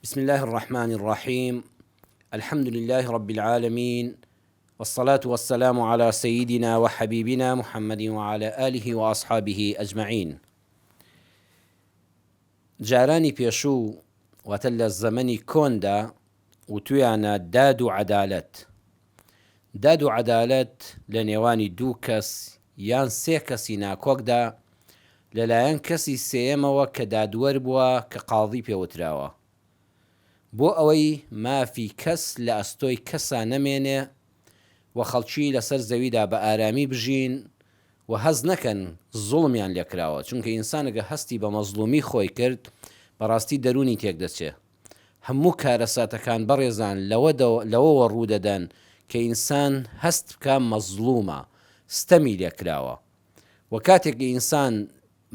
بسم الله الرحمن الرحيم. الحمد لله رب العالمين، والصلاة والسلام على سيدنا وحبيبنا محمد وعلى آله وأصحابه أجمعين. جارانی پێشوو واتە لە زەمەنی کۆندا وتویانە داد و عەدالەت لە نێوانی دوو کەس یان سێ کەسی ناکۆکدا لەلایەن کەسی سێیەمەوە کە دادوەر بووە کە قاضی پێوتراوە بۆ ئەوەی مافی کەس لە ئەستۆی کەسا نەمێنێ و خەڵکی لەسەر زەویدا بە ئارامی بژین و هەز نەکەن زوڵمیان لێکراوە، چونکە ئینسانەگە هەستی بە مەزلومی خۆی کرد بەڕاستی دەرونی تێک دەچێ. هەموو کارەساتەکان بەڕێزان لەوەوە ڕوودەدەن کە ئینسان هەست بکە مەزلومە، ستەمی لێکراوە. و کاتێکی ئینسان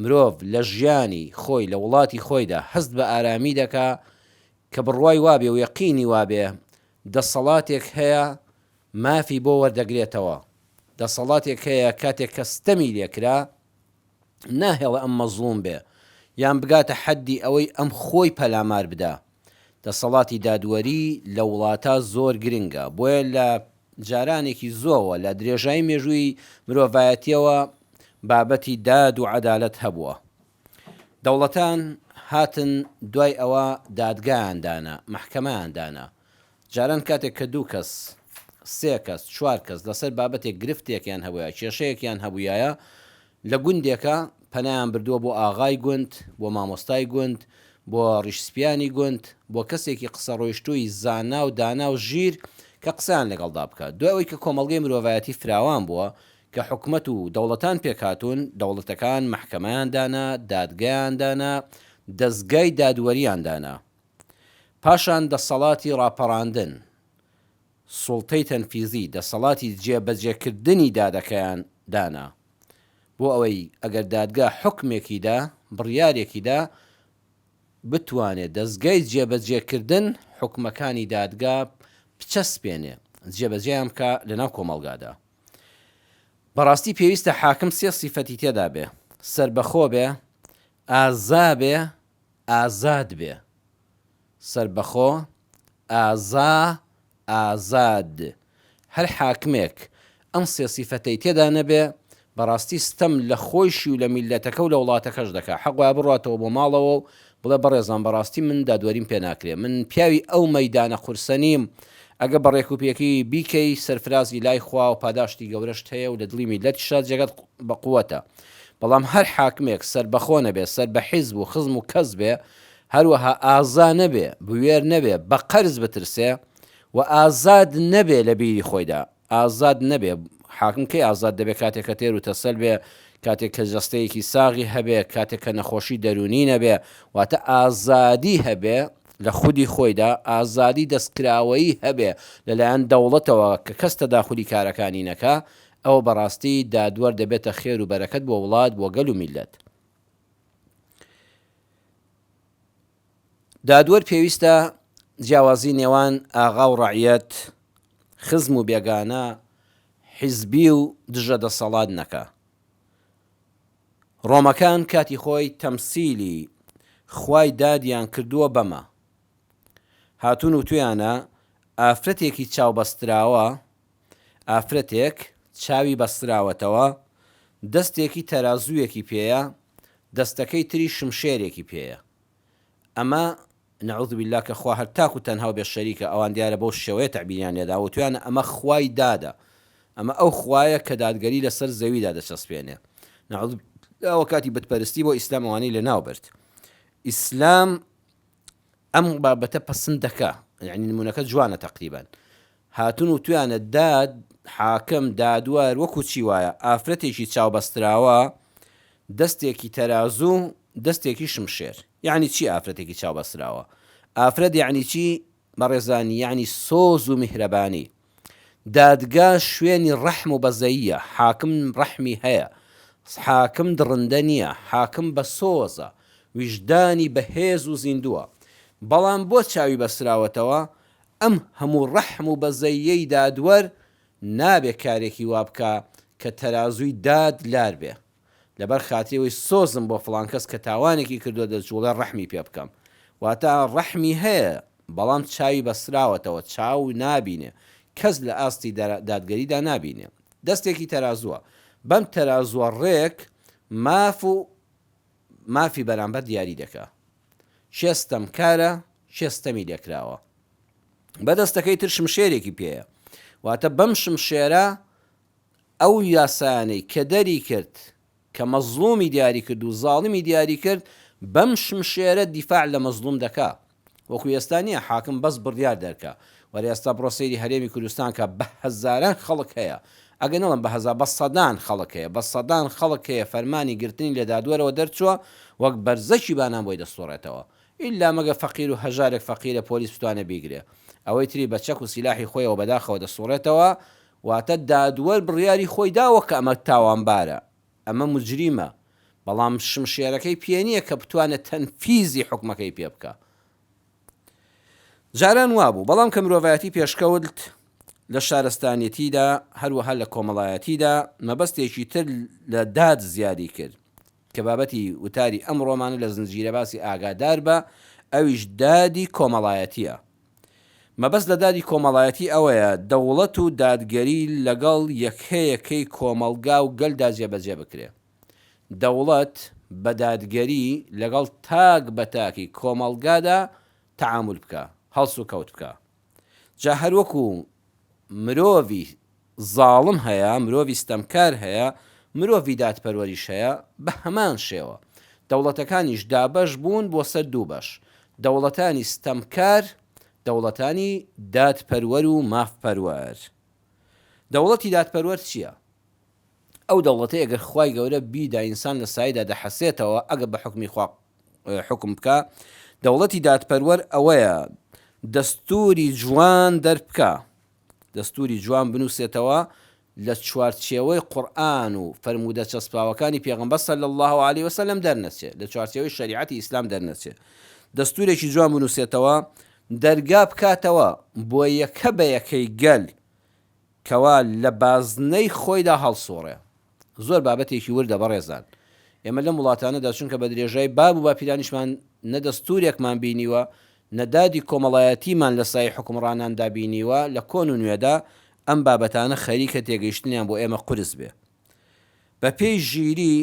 مرۆڤ لە ژیانی خۆی لە وڵاتی خۆیدا هەست بە ئارامی دەکا کە بڕوای وابێ و یەقینی وابێ دەسەڵاتێک هەیە مافی بۆ وەردەگرێتەوە، دەسەڵاتێک هەیە کاتێک کە ستەمی لێکرا ناهێڵە ئەم مەزلوم بێ یان بگاتە حەدی ئەوەی ئەم خۆی پەلامار بدا. دەسەڵاتی دادوەری لە وڵاتە زۆر گرنگە، بۆیە لە جارانێکی زۆوە لە درێژایی مێژووی مرۆڤایەتیەوە بابەتی داد و عەدالەت هەبووە. دەوڵەتان هاتن دوای ئەوە دادگایاندانە، مەحکەمەیاندانە. جاران کاتێک کە دوو کەس، سێ کەس، چوار کەس لەسەر بابەتێک گرفتێکیان هەبووە، کێشەیەکیان هەبوویایە، لە گوندێکە پەنایان بردووە بۆ ئاغای گوند، بۆ مامۆستای گوند، بۆ ڕیشسپیانی گوند، بۆ کەسێکی قسە ڕۆیشتووی زانا و دانا و ژیر کە قسەیان لەگەڵدا بکات. دوای ئەوەی کە کۆمەڵگەی مرۆڤایەتی فراوان بووە کە حکومەت و دەوڵەتان پێکهاتوون، دەوڵەتەکان مەحکەمەیاندانا، دادگایاندانا، دەستگای دادوەریاندانا. پاشان دەسەڵاتی ڕاپەڕاندن، سوڵتەی تەنفیزی، دەسەڵاتی جێبەجێکردنی دادەکەیان دانا بۆ ئەوەی ئەگەر دادگا حکمێکیدا، بڕیارێکیدا، بتوانێت دەستگای جێبەجێکردن حکمەکانی دادگا بچەسپێنێ، جێبەجێیان بکە لەناو کۆمەڵگادا. بەڕاستی پێویستە حاکم سێ سیفەتی تێدا بێ: سەربەخۆ بێ، ئازا بێ، ئازاد بێ. سەربەخۆ، ئازا، ئازاد. هەر حاکمێک ئەم سێ سیفەتەی تێدا نەبێ بەڕاستی ستەم لە خۆیشی و لە میلەتەکە و لە وڵاتەکەش دەکا. حەقوایە بڕاتەوە بۆ ماڵەوە و بڵێ بەڕێزان بەڕاستی من دادوەریم پێ ناکرێ، من پیاوی ئەو مەیدانە قورسە نیم، ئەگە بەڕێک و پێکی بیکەی سەرفرازی لای خوا و پاداشتی گەورەشت هەیە و لە دڵی میلەتی شاد جێگەت بە قووەتە. بەڵام هەر حاکمێک سەربەخۆ نەبێ، سەر بە حیزب و خزم و کەس بێ، هەروەها ئازا نەبێ، بوێر نەبێ، بە قەرز بترسێ و ئازاد نەبێ لە بیری خۆیدا. ئازاد نەبێ. حاکم کەی ئازاد دەبێ؟ کاتێک کە تێر و تەسەل بێ، کاتێک کە جەستەیەکی ساغی هەبێ، کاتێک کە نەخۆشی دەرونی نەبێ، واتە ئازادی هەبێ لە خودی خۆیدا، ئازادی دەستکراوەیی هەبێ لەلایەن دەوڵەتەوە کە کەس تەداخولی کارەکانی نەکا، ئەوە بەڕاستی دادوەر دەبێتە خێر و بەرەکەت بۆ وڵات، بۆ گەل و میلەت. دادوەر پێویستە جیاوازی نێوان ئاغا و ڕەعیەت، خزم و بێگانە، حیزبی و دژە دەسەڵات نەکا. ڕۆمەکان کاتی خۆی تەمسیلی خوای دادیان کردووە بەمە. هاتوون و تویانە ئافرەتێکی چاوبەستراوە، ئافرەتێک چاوی بەستراوەتەوە، دەستێکی تەرازوویەکی پێیە، دەستەکەی تری شمشێرێکی پێیە. ئەمە نەعوذ بالله کە خوا هەر تاکو تەنها بێ شەریکە، ئەوان دیارە بەو شێوەیە تەعبیریان لێدا و تویانە ئەمە خوای دادە، ئەمە ئەو خوایە کە دادگەری لەسەر زەویدا دەچەسپێنێ. نەعوذ ئەوە کاتی بتپەرستی بۆ ئیسلام ئەوانەی لە ناو برد. ئیسلام ئەم بابەتە پەسند دەکا، یعنی نمونەکە جوانە تەقریبان. هاتون و تویانە داد، حاکم، دادوەر وەکو چی وایە ئافرەتێکی چاوبەستراوە، دەستێکی تەرازوو، دەستێکی شمشێر. یعنی چی ئافرەتێکی چاوبەستراوە؟ ئافرەت یعنی چی بەڕێزانی؟ یعنی سۆز و میهرەبانی. دادگا شوێنی ڕەحم و بەزەییە، حاکم ڕەحمی هەیە، حاکم دڕندە نییە، حاکم بە سۆزە، ویژدانی بەهێز و زیندووە. بەڵام بۆ چاوی بەسراوەتەوە ئەم هەموو ڕەحم و بەزەییەی دادوەر نابێ کارێکی وا بکە کە تەرازووی داد لار بێ، لەبەر خاتریەوەی سۆزم بۆ فڵان کەس کە تاوانێکی کردووە دەجوڵە ڕەحمی پێ بکەم. واتە ڕەحمی هەیە بەڵام چاوی بەسراوەتەوە چاو نابینێ کەس لە ئاستی دادگەریدا نابینێ دەستێکی تەرازووە بەم تەرازووە ڕێک مافی بەرامبەر دیاری دەکا شێستەم کارە شێستەمی لێکراوە بەدەستەکەی تر شمشێرێکی پێیە واتە بەم شمشێرە ئەو یاسانەی کە دەری کرد کە مەزلومی دیاری کرد و زاڵمی دیاری کرد بەم شمشێرە دیفاع لە مەزلوم دەکا وەکو ئێستانیە حاکم بەس بڕیار دەرکە وەرە ئێستا بڕۆسەیری هەرێمی کوردستان کە بە هەزاران خەڵک هەیە ئەگە نەڵم بە سەدان خەڵک هەیە بە سەدان خەڵک هەیە فەرمانی گرتنی لە دادوەرەوە دەرچووە وەک بەرزەکی بانان بۆی دەسوڕێتەوە ئیلا مەگە فەقیر و هەژارێک فەقیرە پۆلیس بتوانە بیگرێ ئەوەی تری بە چەک و سیلاحی خۆیەوە بەداخەوە دەسوڕێتەوە واتە دادوەر بڕیاری خۆی داوە کە ئەمە تاوانبارە ئەمە مجریمە بەڵام شمشێرەکەی پێ نییە کە بتوانێت تەنفیزی حکومەکەی پێ بکە جاران وابوو بەڵام کە مرۆڤایەتی پێشکەوت لە شارستانیەتیدا هەروەها لە کۆمەڵایەتیدا مەبەستێکی تر لە داد زیادی کرد کە بابەتی وتاری ئەمڕۆمانە لە زنجیرە باسی ئاگادار بە ئەویش دادی کۆمەڵایەتیە مەبەست لە دادی کۆمەڵایەتی ئەوەیە دەوڵەت و دادگەری لەگەڵ یەکهەیەکەی کۆمەلگا و گەلدا جێبەجێ بکرێ دەوڵەت بە دادگەری لەگەڵ تاک بە تاکی کۆمەلگادا تەعامل بکە هەڵس و کەوت بکە جا هەروەکو مرۆڤی زاڵم هەیە مرۆڤی ستەمکار هەیە مرۆڤی دادپەروەریش هەیە بە هەمان شێوە دەوڵەتەکانیش دابەش بوون بۆ سەر دوو بەش دەوڵەتانی ستەمکار دەوڵەتانی دادپەروەر و مافپەروەر دەوڵەتی دادپەروەر چییە؟ ئەو دەوڵەتەی ئەگەر خوای گەورە بیدا ئینسان لە سایدا دەحەسێتەوە ئەگە بە حکمی خوا حکم بکە دەوڵەتی دادپەروەر ئەوەیە دەستوری جوان دەربکە دەستوری جوان بنووسێتەوە لە چوارچێوەی قورئان و فەرموودە چەسپاوەکانی پێغەمبەر صلی الله علیه وسلم دەرنەچێت لە چوارچێوەی شەریعەتی ئیسلام دەرنەچێت دەستورێکی جوان بنووسێتەوە دەرگا بکاتەوە بۆ یەکە بە یەکەی گەل کەوا لە بازنەی خۆیدا هەڵسوڕێ زۆر بابەتێکی وردە بەڕێزان ئێمە لەم وڵاتانەدا چونکە بە درێژای باب و باپیرانیشمان نە دەستورێکمان بینیوە نەدادی کۆمەڵایەتیمان لە سای حکومڕاناندا بینیوە لە کۆن و نوێدا ئەم بابەتانە خەریکە تێگەیشتنیان بۆ ئێمە قورس بێ بە پێی ژیری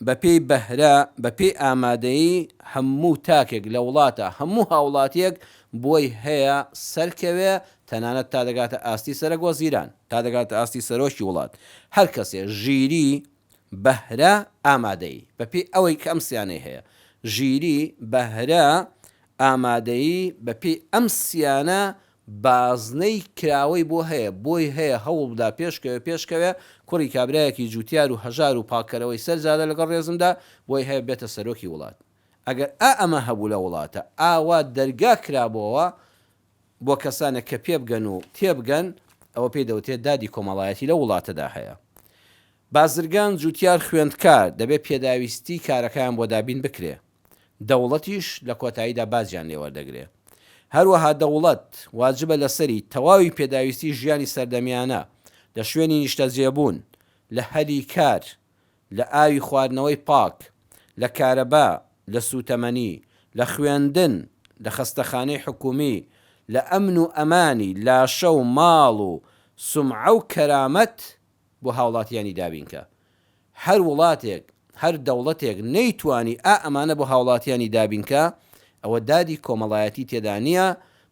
بە پێی بەهرە بە پێی ئامادەیی هەموو تاکێک لە وڵاتە هەموو هاوڵاتیەک بۆی هەیە سەرکەوێ تەنانەت تا دەگاتە ئاستی سەرک وەزیران تا دەگاتە ئاستی سەرۆکی وڵات هەر کەسێ ژیری بەهرە ئامادەیی بە پێی ئەوەی کە ئەم سیانەی هەیە ژیری بەهرە ئامادەیی بە پێی ئەم سیانە بازنەی کراوەی بۆ هەیە بۆی هەیە هەوڵدا پێشکەوێ کوڕی کابرایەکی جوتیار و هەژار و پاکەرەوەی سەرزادە لەگەڵ ڕێزمدا بۆی هەیە بێتە سەرۆکی وڵات ئەگەر ئەمە هەبوو لە وڵاتە ئاوا دەرگا کرابەوە بۆ کەسانێک کە پێ بگەن و تێبگەن ئەوە پێی دەوتێت دادی کۆمەڵایەتی لە وڵاتەدا هەیە بازرگان جوتیار خوێندکار دەبێت پێداویستی کارەکەیان بۆ دابین بکرێ دەوڵەتیش لە کۆتاییدا بازیان لێوەردەگرێ هەروەها دەوڵەت واجبە لەسەری تەواوی پێداویستی ژیانی سەردەمیانە لە شوێنی نیشتە جێبوون لە هەلی کار لە ئاوی خواردنەوەی پاک لە کارەبا لە سوتەمەنی لە خوێندن لە خەستەخانەی حکومی لە ئەمن و ئەمانی لاشە و ماڵ و سومعە و کەرامەت بۆ هاوڵاتیانی دابینکە هەر وڵاتێک هەر دەوڵەتێک نەیتوانی ئەمانە بۆ هاوڵاتیانی دابینکە ئەوە دادی کۆمەڵایەتی تێدا نییە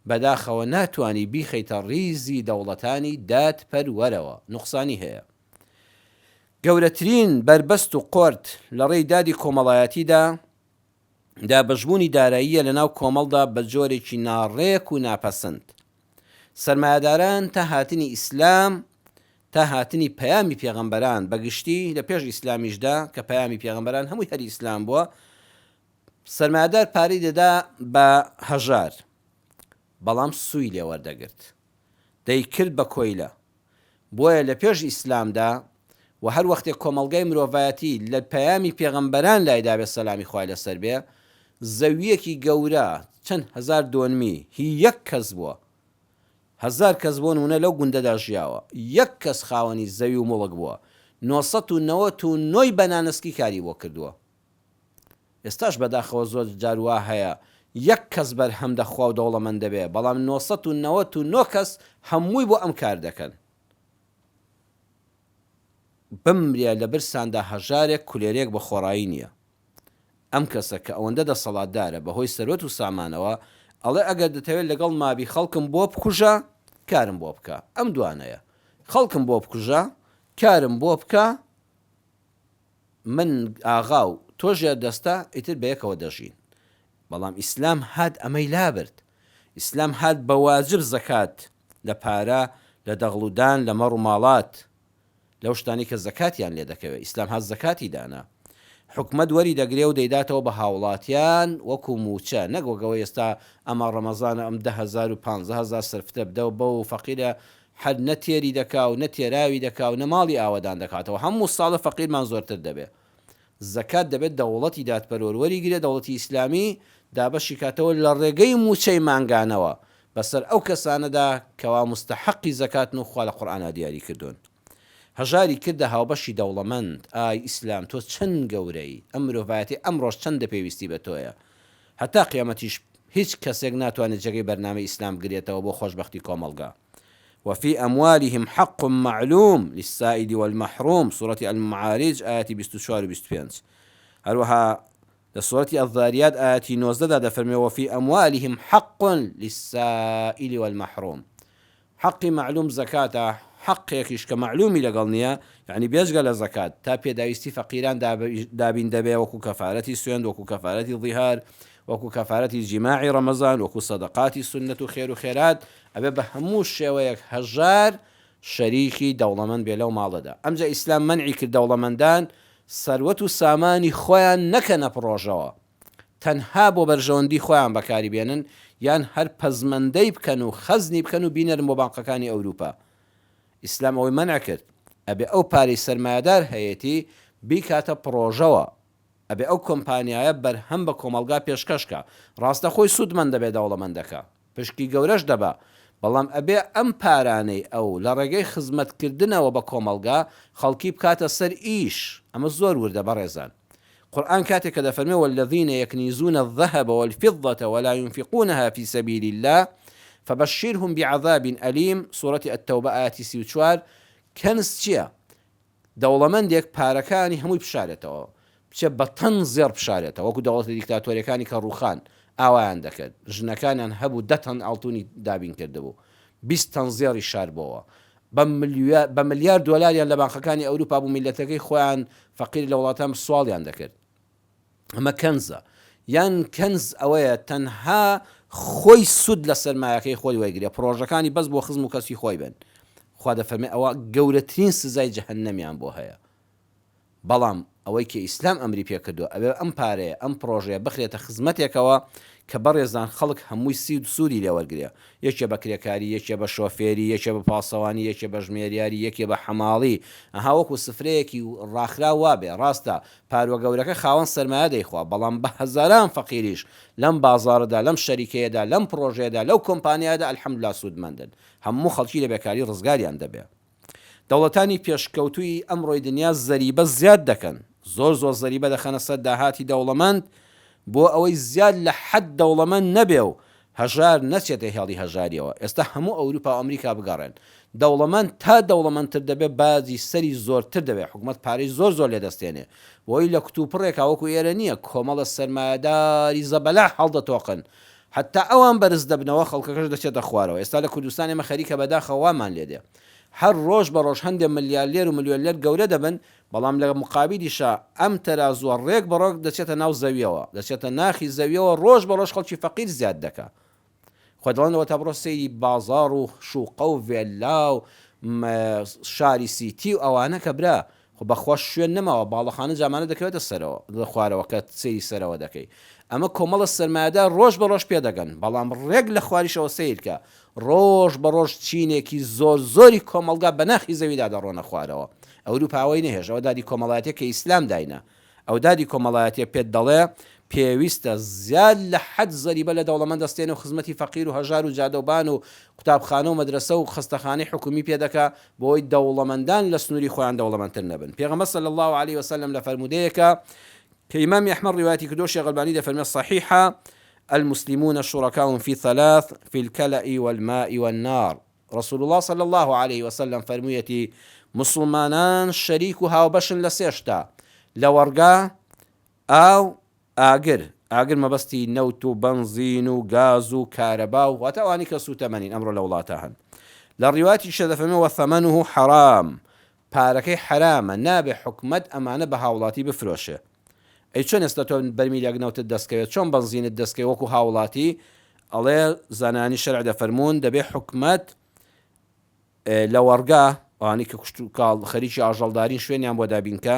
بەداخەوە ناتوانی بیخەیتە ڕیزی دەوڵەتانی دادپەروەرەوە نوقسانی هەیە گەورەترین بربەست و قۆرت لە ڕێی دادی کۆمەڵایەتیدا دابەشبوونی داراییە لە ناو کۆمەڵدا بە جۆرێکی ناڕێک و ناپەسەند سەرمایەداران تا هاتنی ئیسلام تا هاتنی پەیامی پێغەمبەران بەگشتی لە پێش ئیسلامیشدا کە پەیامی پێغەمبەران هەمووی هەر ئیسلام بووە سەرمایەدار پارەی دەدا بە هەژار بەڵام سووی لێوەردەگرت دەیکرد بە کۆیلە بۆیە لە پێش ئیسلامدا و هەر وەختێک کۆمەڵگای مرۆڤایەتی لە پەیامی پێغەمبەران لایدا بێ سەلامی خوای لەسەر بێ زەویەکی گەورە چەند هەزار دۆنمی هی یەک کەس بووە هەزار کەس بۆ نمونە لەو گوندەدا ژیاوە یەک کەس خاوەنی زەوی و مڵک بووە 999 بەنانسکی کاری بۆ کردووە ئێستاش بەداخەوە زۆر جاروا هەیە یەک کەس بەرهەم دەخوا و دەوڵەمەند دەبێ، بەڵام 999 کەس هەمووی بۆ ئەم کار دەکەن. بمرێ لە برساندا هەژارێک کولێرێک بە خۆڕایی نییە. ئەم کەسە کە ئەوەندە دەسەڵاتدارە بەهۆی سەرۆت و سامانەوە ئەڵێ ئەگەر دەتەوێت لەگەڵ مابی خەڵکم بۆ بکوژە کارم بۆ بکە. ئەم دوانەیە خەڵکم بۆ بکوژە کارم بۆ بکە، من ئاغا و تۆژێ دەستە ئیتر بەیەکەوە دەژین. بەڵام ئیسلام هات ئەمەی لابرد. ئیسلام هات بە واجب زەکات لە پارە، لە دەغڵودان، لە مەڕ و ماڵات، لەو شتانی کە زەکاتیان لێ دەکەوێت. ئیسلام هات زەکاتی دانا. حکومت وەری دەگرێ و دەیداتەوە بە هاوڵاتیان وەکو موچە، نەگوەگەوە ئێستا ئەمە ڕەمەزانە ئەم 10,000 و 15,000 سرفتە بدە بە و فەقیرە حەد نەتێری دەکا و نەتێراوی دەکا و نەماڵی ئاوەدان دەکاتەوە. هەموو ساڵە فەقیرمان زۆرتر دەبێت. زەکات دەبێت دەوڵەتی دادپەروەری گرێ، دەوڵەتی ئیسلامی دابەشی کاتەوە لە ڕێگەی موچەی مانگانەوە بەسەر ئەو کەسانەدا کەوا مستحقی زەکات و خوا لە قورئانە دیاری کردوون. هەژاری کردە هاوبەشی دەوڵەمەند. ئای ئیسلام تۆ چەند گەورەی، ئەم مرۆڤایەتی ئەمڕۆژ چەندە پێویستی بە تۆیە. هەتا قیامەتیش هیچ کەسێک ناتوانێت جێگەی بەرنامەی ئیسلام گرێتەوە بۆ خۆشبەختی کۆمەڵگا. وفي أموالهم حق معلوم للسائل والمحروم سورة المعارج آية 24 و 25. هروها لسورة الذاريات آية 19 دفرمي وفي أموالهم حق للسائل والمحروم. حق معلوم زكاة حق يكيش كمعلومي لقلنيا يعني بيشغل زكاة تابي دايستي فقيران دابين دبي وكو كفارة سويند وكو كفارة ظهار وكو كفارة جماع رمضان وكو صدقات سنة خير وخيرات أبي بهموش شويك هجار شريكي دولمن بيلو مالدا. أمجا إسلام منعي كالدولمندان ثروت و سامانی خۆیان نەکەنە پرۆژەوە، تەنها بۆ بەرژەوەندی خۆیان بەکاری بێنن یان هەر پەزمەندەی بکەن و خەزنی بکەن و بینەرن بۆ بانقەکانی ئەوروپا. ئیسلام ئەوەی مەنع کرد. ئەبێ ئەو پارەی سەرمایەدار هەیەی بیکاتە پرۆژەوە، ئەبێ ئەو کۆمپانیایە بەرهەم بە کۆمەلگا پێشکەشکە. ڕاستە خۆی سوودمەند دەبێت دەوڵەمەندەکە، پشکی گەورەش دەبا، بەڵام ئەبێ ئەم پارانەی ئەو لە ڕێگەی خزمەتکردنەوە بە کۆمەلگا خەڵکی بکاتە سەر ئیش. ئەمە زۆر وردە بەڕێزان. قورآن کاتێک کە دەفەرمێ والذین یەکنیزون الذهب والفضة ولا ينفقونها في سبيل الله فبشرهم بعذاب أليم سورة التوبة آية 34. کەنز چییە؟ دەوڵەمەندێک پارەکانی هەمووی بشارێتەوە، بچێ بە تەن زێڕ بشارێتەوە، وەکو دەوڵەتی دیکتاتۆریەکانی کە ڕووخان ئاوایان دەکرد. ژنەکانیان هەبوو 10 تەن ئاڵتونی دابین کردبوو، 20 تەن زێڕی شار بۆەوە، بە ملیار دۆلاریان لە بانقەکانی ئەوروپا بوو میلەتەکەی خۆیان فەقیر لە وڵاتان سواڵیان دەکرد. ئەمە کەنزە. یان کەنز ئەوەیە تەنها خۆی سود لە سەرمایەکەی خۆی وەرگرێ، پرۆژەکانی بەس بۆ خزم و کەسی خۆی بن. خوا دەفەرمێ ئەوە گەورەترین سزای جەهەنەمیان بۆ هەیە. بەڵام ئەوەی کە ئیسلام ئەمری پێ کردووە ئەبێ ئەم پارەیە ئەم پرۆژەیە بخرێتە خزمەتێکەوە کە بەڕێزان خەڵک هەمووی سوودی لێوەرگرێ. یەکێ بە کرێکاری، یەکێ بە شۆفێری، یەکێ بە پاسەوانی، یەکێ بە ژمێریاری، یەکێ بە حەماڵی. ئەها وەکو سفرەیەکی ڕاخرا وابێ. ڕاستە پاروە گەورەکە خاوەن سەرمایە دەیخوا، بەڵام بە هەزاران فەقیریش لەم بازاڕدا، لەم شەریکەیەدا، لەم پرۆژەیەدا، لەو کۆمپانیادا ئەلحەمدولیلا سوودمەندن. هەموو خەڵکی لە بێکاری ڕزگاریان دەبێ. دەوڵەتانی پێشکەوتووی ئەمڕۆی دنیا زەریبە زیاد دەکەن، زۆر زەریبە دەخەنە سەر داهاتی دەوڵەمەند بۆ ئەوەی زیاد لە حەد دەوڵەمەند نەبێ و هەژار نەچێتە هێڵی هەژاریەوە. ئێستا هەموو ئەوروپا و ئەمریکا بگەڕێن، دەوڵەمەند تا دەوڵەمەندتر دەبێت بازی سەری زۆرتر دەبێت، حکومەت پارەی زۆر لێ دەستێنێ. بۆی لە کتوپڕێکا وەکو ئێرە نییە، کۆمەڵە سەرمایەداری زەبەلا هەڵدەتۆقن، حتا ئەوان بەرز دەبنەوە خەڵکەکەش دەچێتە خوارەوە. ئێستا لە کوردستان ئێمە خەریکە بەداخەوامان لێدێ، هەر ڕۆژ بە ڕۆژ هەندێک ملیارلێر و ملیۆنلێر گەورە دەبن، بەڵام لە مقابلیشە ئەم تەرازووە ڕێک بە ڕۆک دەچێتە ناو زەویەوە، دەچێتە ناخی زەویەوە، ڕۆژ بە ڕۆژ خەڵکی فەقیر زیاد دەکا. خۆ دەڵێنەوە تا بڕۆ سەیری بازاڕ و شوقە و ڤێلا و شاری سیتی و ئەوانە کە برا خۆ بەخوا شوێن نەماوە، باڵەخانە جامانە دەکەوێتە سەرەوە خوارەوە کە سەیری سەرەوە دەکەی. ئەمە کۆمەڵە سەرمایەدار ڕۆژ بە ڕۆژ پێدەگەن، بەڵام ڕێک لە خواریشەوە سیرکە، ڕۆژ بە ڕۆژ چینێکی زۆری کۆمەلگا بە ناخی زەویدا دەڕۆنە خوارەوە. ئەوروپاوەی نەهێژ، ئەوە دادی کۆمەڵایەتێک کە ئیسلام داینە. ئەو دادی کۆمەڵایەتێ پێت دەڵێ پێویستە زیاد لە حەد زەریبە لە دەوڵەمەند دەستێنە و خزمەتی فەقیر و هەژار و جادەوبان و قوتابخانە و مەدرسە و خستەخانەی حکومی پێدەکا بۆی دەوڵەمەندان لە سنووری خۆیان دەوڵەمەندتر نەبن. پێغەمبەر صلی الله عليه وسلم لە فەرمودەیەکە کە ئیمامی ئەحمەد ڕیواەتی کردو، شێخ ئەلبانی دەفەرمێ صحیحە، المسلمون شركاء في ثلاث في الكلأ والماء والنار. رسول الله صلى الله عليه وسلم فرموویەتی مسلمانان شەریک و هاوبەشن لە سێشتا: لە وەرگا، ئاو، ئاگر مەبەستی نەوت و بەنزین و گاز و کارەبا و واتە ئەوانی کە سوتەمەنین ئەمڕۆ لە وڵاتە هەن. لە ڕیواتی شەدەفەرمێ وەثەمەنه حەرام، پارەکەی حرامە، نابێ حکومەت ئەمانە بە هاوڵاتی بفرۆشێ. ئەی چۆن ئێستا تۆ بەرمیلێک نەوتت دەستکەوێت، چۆن بەنزینت دەستکەوێت وەکو هاوڵاتی؟ ئەڵێ زانانی شەرع دەفەرموون دەبێ حکومەت لە وەرگا، ئەوانی کە کوشت و کاڵ خەریکی ئاژەڵدارین شوێنیان بۆ دابینکە،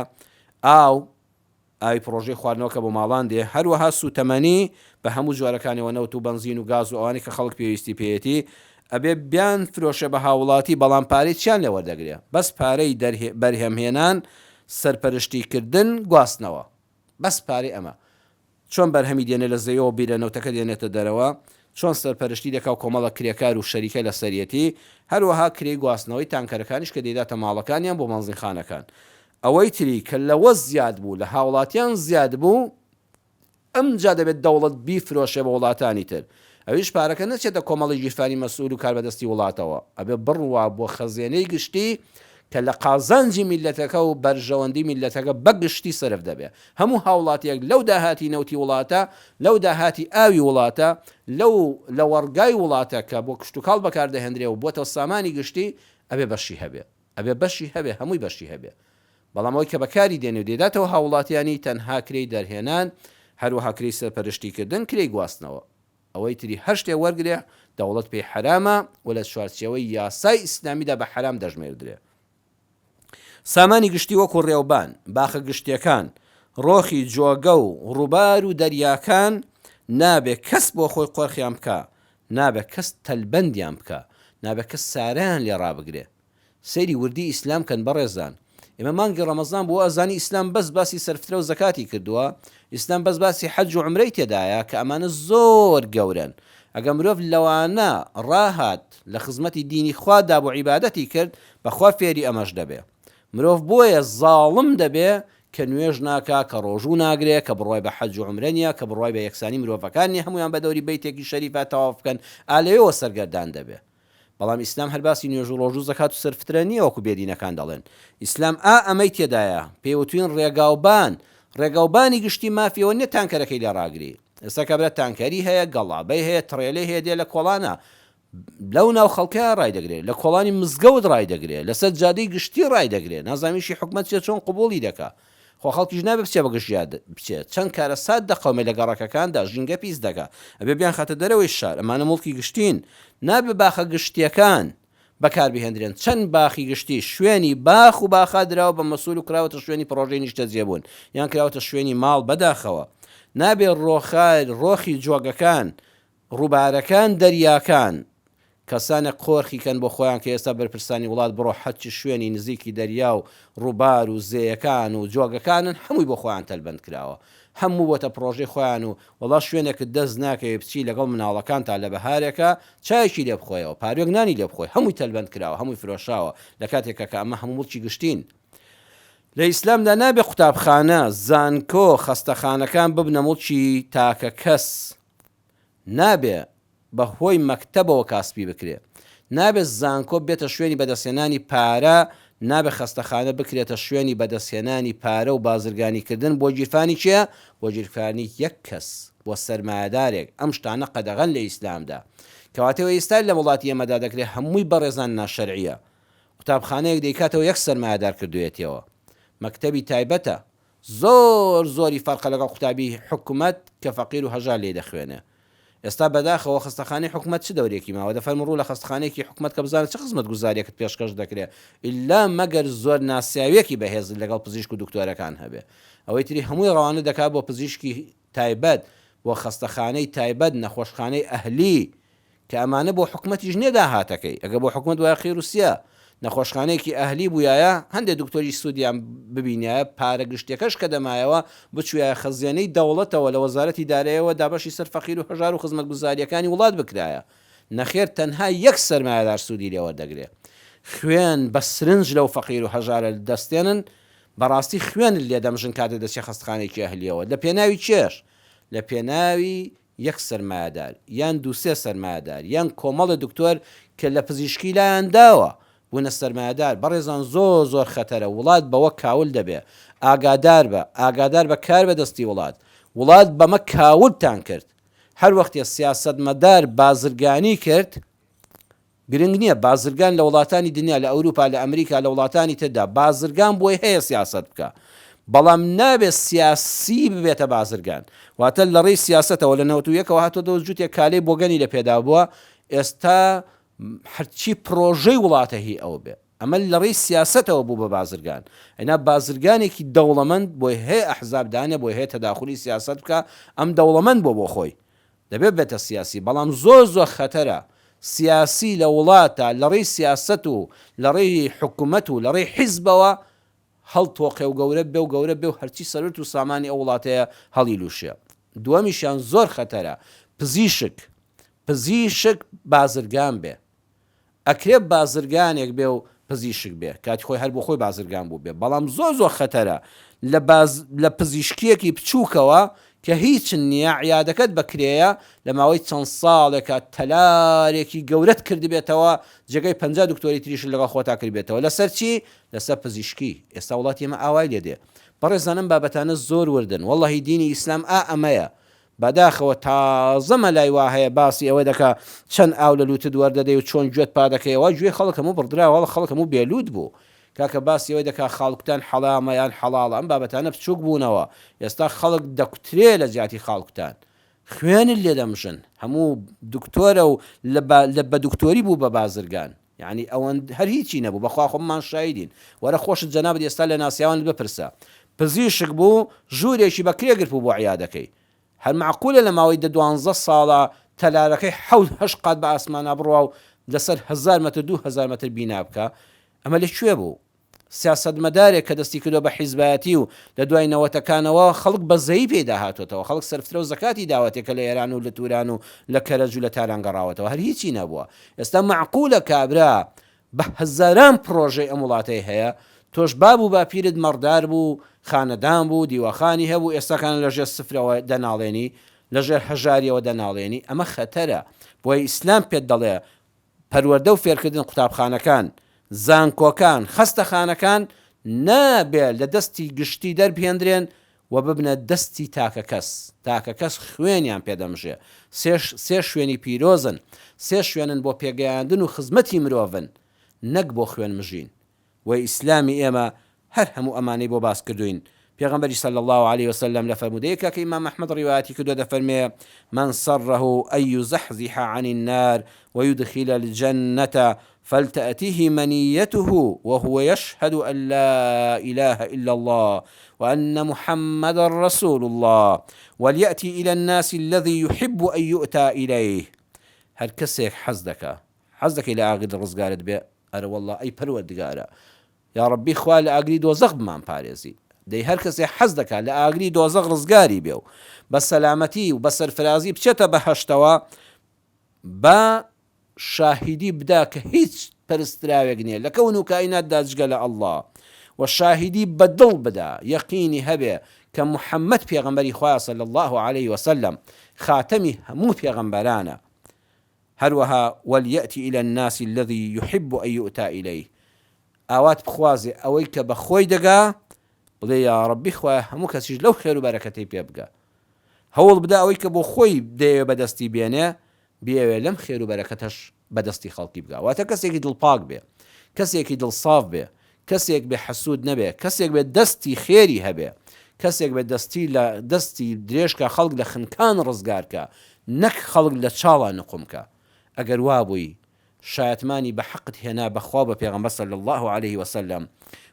ئاوی پرۆژەی خواردنەوە کە بۆ ماڵان دێ، هەروەها سوتەمەنی بە هەموو جوارەکانیەوە نەوت و بەنزین و گاز و ئەوانی کە خەڵک پێویستی پێیەتی ئەبێ بیان فرۆشە بە هاوڵاتی، بەڵام پارەی چیان لێ وەردەگرێ؟ بەس پارەی بەرهەمهێنان، سەرپەرشتیکردن، گواستنەوە، بەس پارەی ئەمە. چۆن بەرهەمی دێنێ لە زەویەوە بیرە نەوتەکە دێنێتە دەرەوە، چۆن سەرپەرشتی دەکا و کۆمەڵە کرێکار و شەریکە لە سەرەتی، هەروەها کرێی گواستنەوەی تانکەرەکانیش کە دەیداتە ماڵەکانیان بۆ مەنزینخانەکان. ئەوەی تری کە لەوە زیاد بوو، لە هاوڵاتیان زیاد بوو، ئەمجا دەبێت دەوڵەت بیفرۆشێ بە وڵاتانی تر. ئەویش پارەکە نەچێتە کۆمەڵی ژیرفانی مەسئول و کاربەدەستی وڵاتەوە، ئەبێ بڕوا بۆ خەزیێنەی گشتی کە لە قازانجی میلەتەکە و بەرژەوەندی میلەتەکە بەگشتی سرف دەبێ. هەموو هاوڵاتیەک لەو داهاتی نەوتی وڵاتە، لەو داهاتی ئاوی وڵاتە، لە وەرگای وڵاتەکە بۆ کشت و کاڵ بەکاردەهێنرێ و بۆتە سامانی گشتی، ئەبێ بەشی هەبێ، هەمووی بەشی هەبێ. بەڵام ئەوەی کە بەکاری دێنێ و دێداتەوە هاوڵاتیانی تەنها کرێی دەرهێنان، هەروەها کرێی سەرپەرشتیکردن، کرێی گواستنەوە. ئەوەی تری هەر شتێ وەرگێ دەوڵەت پێی حرامە و لە چوارچێوەی یاسای ئیسلامیدا بە حرام دەژمێردرێ. سامانی گشتی وەکو ڕێوبان، باخە گشتیەکان، ڕۆخی جۆگە و ڕووبار و دەریاکان نابێ کەس بۆ خۆی قۆرخیان بکە، نابێ کەس تەلبەندیان بکە، نابێ کەس ساریان لێ ڕابگرێ. سەیری وردی ئیسلام کەن بەڕێزان. ئێمە مانگی ڕەمەزان بۆ ئەزانی ئیسلام بەس باسی سەرفترە و زەکاتی کردووە، ئیسلام بەس باسی حەج و عومرەی تێدایە کە ئەمانە زۆر گەورن. ئەگە مرۆڤ لەوانە ڕاهات لە خزمەتی دینی خوادا بۆ عیبادەتی کرد، بەخوا فێری ئەمەش دەبێ. مرۆڤ بۆیە زاڵم دەبێ کە نوێژ ناکا، کە ڕۆژوو ناگرێ، کە بڕوای بە حەج و عومرە نیە، کە بڕوای بە یەکسانی مرۆڤەکانی هەمویان بە دەوری بەیتێکی شەریفە تەواف بکەن، ئالەوێەوە سەرگەردان دەبێ. بەڵام ئیسلام هەر باسی نوێژ و ڕۆژ و زەکات و سەرفترە نییە وەکو بێدینەکان دەڵێن. ئیسلام ئەمەی تێدایە، پێوتوین ڕێگاوبانی گشتی مافیەوە نیە تانکەرەکەی لێ ڕاگری. ئێستا کە برە تانکەری هەیە، گەڵابەی هەیە، تڕێلەی هەیە، دێ لە کۆڵانە لەو ناو خەڵکەیە ڕای دەگرێت، لە کۆڵانی مزگەوت ڕای دەگرێت، لەسەر جادەی گشتی ڕای دەگرێت. نازانیشی حکومەت چۆن قبوڵی دەکا. خۆ خەڵکیش نابێ بچێ بە گشت بچێت، چەند کارە سات دەقەومێ لە گەڕەکەکاندا ژینگە پیس دەکا، ئەبێ بیان خاتە دەرەوەی شار. ئەمانە مڵکی گشتین، نابێ باخە گشتیەکان بەکاربهێنرێن. چەند باخی گشتی شوێنی باخ و باخا دراوە بە مەسئول و کراوەتە شوێنی پرۆژەی نیشتە جێبوون، یان کراوەتە شوێنی ماڵ بەداخەوە. نابێ ڕۆخی جۆگەکان، ڕووبارەکان، دەریاکان کەسانە قۆرخی کەن بۆ خۆیان کە ئێستا بەرپرسانی وڵات بڕۆ حەچی شوێنی نزیکی دەریا و ڕووبار و زەیەکان و جۆگەکانن هەمووی بۆ خۆیان تەلبەند کراوە، هەموو بۆتە پرۆژەی خۆیان و وەڵا شوێنێکت دەست ناکەی بچی لەگەڵ مناڵەکان تا لە بەهارێکە چایەکی لێ بخۆیەوە، پارێک نانی لێ بخۆی، هەمووی تەلبەند کراوە، هەمووی فرۆشاوە لە کاتێکە کە ئەمە هەموو مڵکی گشتین. لە ئیسلامدا نابێ قوتابخانە، زانکۆ، خەستەخانەکان ببنە مڵکی تاکە کەس، نابێ بەهۆی مەکتەبەوە کاسبی بکرێ، نابێت زانکۆ بێتە شوێنی بەدەستێنانی پارە، نابێت خەستەخانە بکرێتە شوێنی بەدەستێنانی پارە و بازرگانیکردن بۆ گیرفانی چیە؟ بۆ گیرفانی یەک کەس، بۆ سەرمایەدارێک. ئەم شتانە قەدەغەن لە ئیسلامدا، کەواتەوە ئێستا لە وڵاتی ئێمەدا دەکرێت هەمووی بەڕێزان ناشەرعیە. قوتابخانەیەک دەیکاتەوە یەک سەرمایەدار کردوێتەوە، مەکتەبی تایبەتە، زۆری فەرقە لەگەڵ قوتابی حکومەت کە فەقیر و هەژار لێ دەخوێنێ. ئێستا بەداخەوە خستەخانەی حکومەت چ دەورێکی ماوە دەفەرمە ڕوو لە خستەخانەیەکی حکومەت کە بزانێت چه خزمەت گوزاریەکەت پێشکەش دەکرێت، ئیلا مەگەر زۆر ناسیاویەکی بەهێز لەگەڵ پزیشک و دکتۆرەکان هەبێ. ئەوەی تری هەمووی ڕەوانە دەکات بۆ پزیشکی تایبەت، بۆ خستەخانەی تایبەت، نەخۆشخانەی ئەهلی کە ئەمانە بۆ حکومەتیش نێدا هاتەکەی. ئەگە بۆ حکومەت وایە خێر و سیا نەخۆشخانەیەکی ئەهلی بووایە هەندێک دکتۆری سوودیان ببینایە، پارە گشتەکەش کە دەمایەوە بچوایە خەزیێنەی دەوڵەتەوە لە وەزارەتی دارایەوە دابەشی سەر فەقیر و هەژار و خزمەت گوزاریەکانی وڵات بکرایە. نەخێر تەنها یەک سەرمایەدار سوودی لێوەردەگرێ. خوێن بە سرنج لەو فەقیر و هەژارە دەستێنن، بەڕاستی خوێن لێدەمژن کاتێ دەچێ خەستەخانەیەکی ئەهلیەوە. لە پێناوی چێش؟ لە پێناوی یەک سەرمایهدار یان دووسێ سەرمایهدار یان کۆمەڵە دکتۆر کە لە پزیشکی لایەن داوە بوونە سەرمایهدار بەڕێزان زۆر خەتەرە وڵات بەوە کاول دەبێ ئاگادار بە کار بەدەستی وڵات بەمە کاولتان کرد هەر وەختێ سیاسەتمەدار بازرگانی کرد گرنگ نییە بازرگان لە وڵاتانی دنیا لە ئەوروپا لە ئەمریکا لە وڵاتانی تردا بازرگان بۆی هەیە سیاست بکە بەڵام نابێت سیاسی ببێتە بازرگان واتە لە ڕێی سیاستەوە لە 91ەوە هاتۆ دۆزجووتێک کالەی بۆگەنی لە پێدا بووە ئێستا هەرچی پرۆژەی وڵاتە هی ئەو بێ ئەمە لە ڕێی سیاستەوە بوو بە بازرگان ئەنا بازرگانێکی دەوڵەمەند بۆی هەیە ئەحزابدانە بۆی هەیە تەداخلی سیاست بکە ئەم دەوڵەمەند بۆ خۆی دەبێت بێتە سیاسی بەڵام زۆر خەتەرە سیاسی لە وڵاتە لە ڕێی سیاست و لە ڕێی حکوومەت و لە ڕێی حیزبەوە هەڵتۆقێ و گەورە بێ و هەرچی سەرت و سامانی ئەو وڵاتەیە هەڵی لوشێ دووەمیشیان زۆر خەتەرە پزیشک بازرگان بێ ئەکرێ بازرگانێک بێ و پزیشک بێ کاتی خۆی هەر بۆ خۆی بازرگان بوو بێ بەڵام زۆر خەتەرە لە پزیشکیەکی بچووکەوە کە هیچ نییە عیادەکەت بکرێە لە ماوەی چەند ساڵێکە تەلارێکی گەورەت کردبێتەوە جگەی 50 دکتۆری تریش لەگەڵ خۆتا کردبێتەوە لەسەر چی لەسەر پزیشکی ئێستا وڵاتی ئێمە ئاوای لێدێ بەڕێزانم بابەتانە زۆر وردن وەڵڵاهی دینی ئیسلام ئەمەیە بەداخەوە تازە مەلای وا هەیە باسی ئەوە دەکا چەند ئاو لە لوتت وەردەدەی و چۆن گوێت پادەکەیەوە گوێ خەڵکەم و بڕدراوە خەڵکەم و بێلوت بوو کاکە باسی ئەوەی دەکا خاڵکوتان حەڵامەیان حەڵاڵە ئەم بابەتانە بچووک بوونەوە ئێستا خەڵک دەکوترێ لە جیاتی خاڵکوتان خوێنت لێ دەمژن هەموو دکتۆرە و بە دکتۆری بوو بە بازرگان یعنی ئەوەن هەر هیچی نەبوو بەخوا خۆممان شایدین وەرە خۆشت جەنابەت ئێستا لە ناسیاوان بپرسە پزیشک بوو ژوورێکی بەکرێگر بوو بۆ عیادەکەی هەر معقولە لە ماوەی 12 ساڵە تەلارەکەی 7 قات بە ئاسمانە بڕوا و لەسەر 1000 متر 2000 متر بینا بکە ئەمە لەکوێ بوو سیاسەتمەدارێک کە دەستی کردو بە حیزبایەتی و لە دوای نەوەتەکانەوە خەڵک بەزەیی پێدا هاتوێتەوە خەڵک سەرفترە و زەکاتی داوەتێکە لە ئێران و لە توران و لە کەرەج و لە تاران گەڕاوەتەوە هەر هیچی نەبووە ئێستا معقولە کابرا بە هەزاران پرۆژەی ئەم وڵاتەی هەیە تۆش بابوو باپیرت مەڕدار بوو خانەدان بوو دیوەخانی هەبوو ئێستاکان لەژێر سفرەوە دەناڵێنی لەژێر هەژاریەوە دەناڵێنی ئەمە خەتەرە بۆی ئیسلام پێت دەڵێ پەروەردە و فێرکردن قوتابخانەکان زانکۆکان خەستەخانەکان نابێت لە دەستی گشتی دەربهێنرێن و ببنە دەستی تاکە کەس خوێنیان پێدەمژێ سێ شوێنی پیرۆزن سێ شوێنن بۆ پێگەیاندن و خزمەتی مرۆڤن نەک بۆ خوێن مژین و ئیسلامی ئێمە هەر هەموو ئەمانەی بۆ باس کردوین پێغەمبەری صلی الله عليه وسلم لە فەرمودەیەکە کە ئیمام ئەحمەد ڕیواەتی کردو دەفەرمێ من سره أن يزحزح عن النار ويدخل الجنة فلتأتيه منيته وهو يشهد أن لا إله إلا الله وأن محمد رسول الله وليأتي إلى الناس الذي يحب أن يؤتى إليه هل كسيك حزدك إلى آغد الرزقارد بي أرى والله أي پروردگارە يا ربي خواه لآغري دۆزەق بمان پارێزی دەی هەر کەسێ حەز دەکات لە ئاگری دۆزەق ڕزگاری بێ و بە سەلامەتی و بە سەرفرازی بچێتە بەهەشتەوە بە شاهیدی بدا کە هیچ پەرستراوێک نییە لە کەون و کائیناتدا جگە لە ئەڵڵا و شاهیدی بەدڵ بدا یەقینی هەبێ کە محەممەد پێغەمبەری خوا صلی الله عليه وسلم خاتەمی هەموو پێغەمبەرانە هەروەها وليأتي إلى الناس الذي يحب أن يؤتى إليه ئاوات بخوازێ ئەوەی کە بە خۆی دەگا بڵێ یا ڕەبی خوایە هەموو کەسیش لەو خێر و بەرەکەتەی پێ بگە هەوڵ بدا ئەوەی کە بۆ خۆی دەیەوێ بەدەستی بێنێ بێوێ لەم خێر و بەرەکەتەش بەدەستی خەڵکی بگا واتە کەسێکی دڵپاک بێ کەسێکی دڵساف بێ کەسێک بێ حەسوود نەبێ کەسێک بێ دەستی خێری هەبێ کەسێک بێ دەستی درێژکە خەڵک لە خنکان ڕزگارکە نەک خەڵک لە چاڵە نقمکە ئەگەر وابووی شایەتمانی بە حەقت هێنا بەخوا بە پێغەمبەر صلی الله عليه وسلم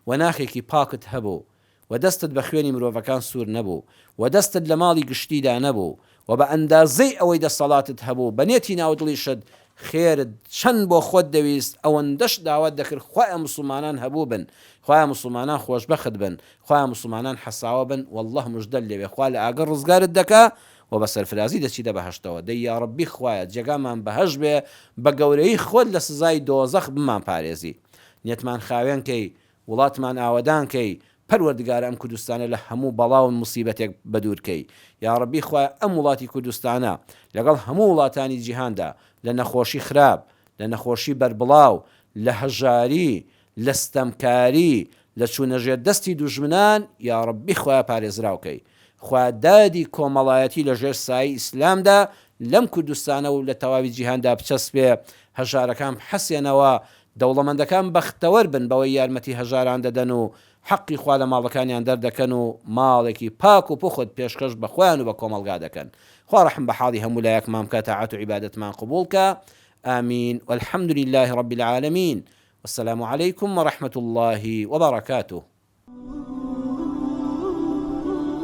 و ناخێکی پاکت هەبوو و دەستت بە خوێنی مرۆڤەکان سوور نەبوو و دەستت لە ماڵی گشتیدا نەبوو و بە ئەندازەی ئەوەی دەسەڵاتت هەبوو بەنێتی ناودڵیشت خێرت چەند بۆ خۆت دەویست ئەوەندەش داوات دەکرد خوایە موسڵمانان هەبوو بن خوایە موسڵمانان خۆشبەخت بن خوایە موسڵمانان حەساوە بن والله موژدە لێوێ خوا لە ئاگەر ڕزگارت دەکا و بە سەرفرازی دەچیدە بەهەشتەوە دەی یا ڕەبی خوایە جێگامان بەهەش بێ بە گەورەی خۆت لە سزای دۆزەخ بمان پارێزی نیەتمان خاوێن کەی وڵاتمان ئاوەدان کەی پەروەردگارە ئەم کوردستانە لە هەموو بەڵاو موسیبەتێک بەدوورکەی. یا ڕەبی خوایە ئەم وڵاتی کوردستانە لەگەڵ هەموو وڵاتانی جیهاندا لە نەخۆشی خراپ، لە نەخۆشی بەربڵاو، لە هەژاری، لە ستەمکاری، لە چوونەژێر دەستی دوژمنان، یا ڕەبی خوایە پارێزراوکەی. خوا دادی کۆمەڵایەتی لە ژێر سایه ئیسلامدا لەم کوردستانە و لە تەواوی جیهاندا بچەسپێ، هەژارەکان بحەسێنەوە، دەوڵەمەندەکان بەختەوەر بن بەوەی یارمەتی هەژاران دەدەن و حەقی خوا لە ماڵەکانیان دەردەکەن و ماڵێکی پاک و پوخت پێشکەش بە خۆیان و بە کۆمەڵگا دەکەن. خوا ڕەحم بە حاڵی هەموو لایەکمان بکە، تاعات و عیبادەتمان قبوڵ کە. آمین والحمد لله رب العالمين والسلام عليكم ورحمة الله وبركاته.